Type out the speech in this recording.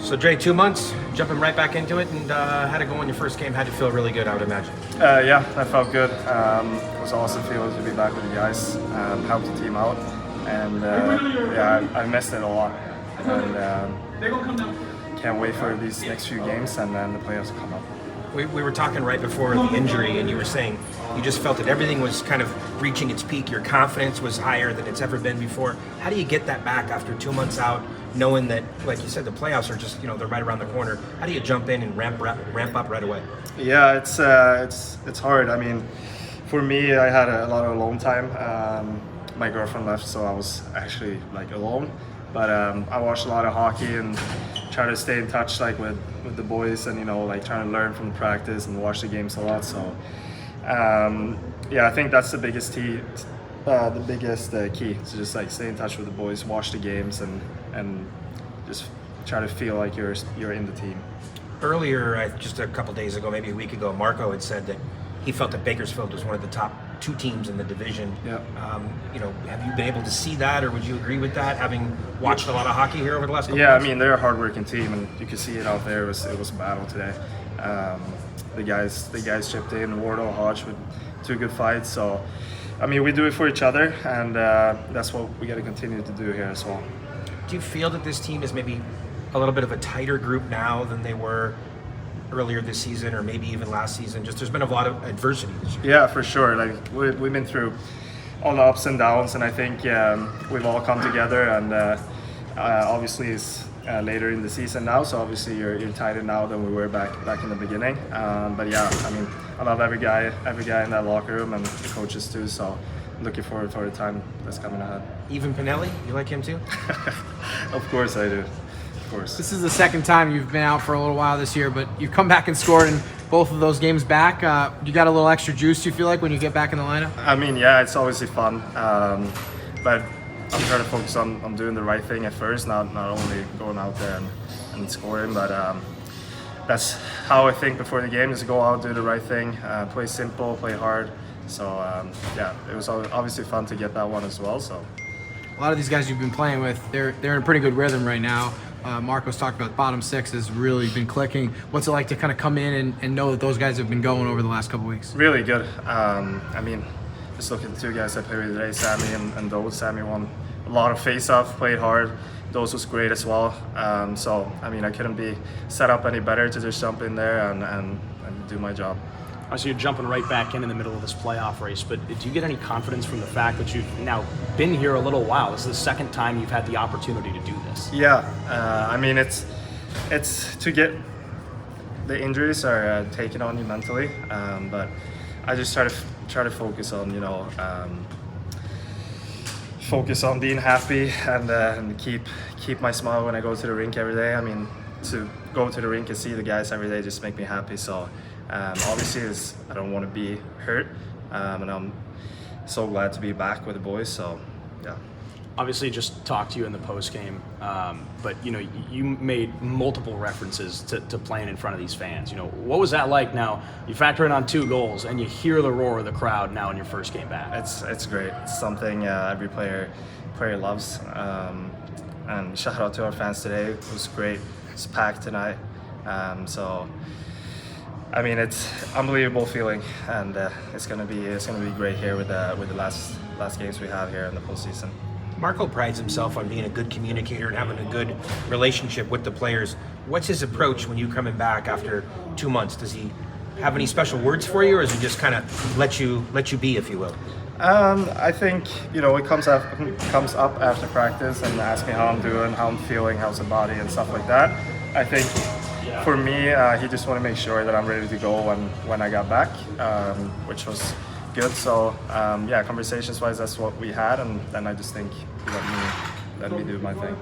So Dre, 2 months, jumping right back into it, and had to go in your first game. Had to feel really good, I would imagine. Yeah, I felt good. It was awesome feeling to be back with the guys, help the team out, and yeah, I missed it a lot. And can't wait for these next few games and then the playoffs to come up. We were talking right before the injury, and you were saying you just felt that everything was kind of reaching its peak. Your confidence was higher than it's ever been before. How do you get that back after 2 months out, knowing that, like you said, the playoffs are just, they're right around the corner? How do you jump in and ramp up right away? Yeah, it's hard. I mean, for me, I had a lot of alone time. My girlfriend left, so I was actually alone. But I watched a lot of hockey and try to stay in touch with the boys, and trying to learn from the practice and watch the games a lot. So yeah, I think that's the biggest key. To just stay in touch with the boys, watch the games, and just try to feel like you're in the team. Earlier, just a couple days ago, maybe a week ago, Marco had said that he felt that Bakersfield was one of the top 2 teams in the division. Yeah. Have you been able to see that, or would you agree with that, having watched a lot of hockey here over the last couple Yeah, months? I mean, they're a hard-working team, and you could see it out there. It was a battle today. The guys chipped in. Wardle, Hodge with 2 good fights. So, I mean, we do it for each other, and that's what we got to continue to do here as well. Do you feel that this team is maybe a little bit of a tighter group now than they were earlier this season, or maybe even last season? Just there's been a lot of adversity this year. Yeah, for sure. We've been through all the ups and downs, and I think we've all come together. And obviously, it's later in the season now, so obviously you're tighter now than we were back in the beginning. But yeah, I mean, I love every guy in that locker room, and the coaches too. So looking forward for the time that's coming ahead. Even Pinelli, you like him too? Of course I do. Of course. This is the second time you've been out for a little while this year, but you've come back and scored in both of those games back. You got a little extra juice, you feel like, when you get back in the lineup? I mean, yeah, it's obviously fun, but I'm trying to focus on doing the right thing at first, not only going out there and scoring, but that's how I think before the game, is to go out, do the right thing, play simple, play hard. So yeah, it was obviously fun to get that one as well. So a lot of these guys you've been playing with, they're in a pretty good rhythm right now. Marco's talked about bottom 6 has really been clicking. What's it like to kind of come in and know that those guys have been going over the last couple weeks? Really good. I mean, just look at the 2 guys I played with today, Sammy and Dose. Sammy won a lot of face-off, played hard. Dose was great as well. So, I mean, I couldn't be set up any better to just jump in there and do my job. So you're jumping right back in the middle of this playoff race, but do you get any confidence from the fact that you've now been here a little while? This is the second time you've had the opportunity to do this. Yeah, I mean, it's to get the injuries are taken on you mentally, but I just try to focus on focus on being happy and keep my smile when I go to the rink every day. I mean, to go to the rink and see the guys every day just make me happy. So obviously I don't want to be hurt, and I'm so glad to be back with the boys. So yeah. Obviously, just talked to you in the post game, but you made multiple references to playing in front of these fans. What was that like? Now you factor in on 2 goals, and you hear the roar of the crowd now in your first game back. It's great. It's something every player loves. And shout out to our fans today. It was great. It's packed tonight. So I mean, it's unbelievable feeling, and it's gonna be great here with the last games we have here in the postseason. Marco prides himself on being a good communicator and having a good relationship with the players. What's his approach when you coming back after 2 months? Does he have any special words for you, or does he just kind of let you be, if you will? I think it comes up after practice and asks me how I'm doing, how I'm feeling, how's the body, and stuff like that. I think for me, he just wanted to make sure that I'm ready to go when I got back, which was good. So yeah, conversations wise, that's what we had, and then I just think he let me do my thing.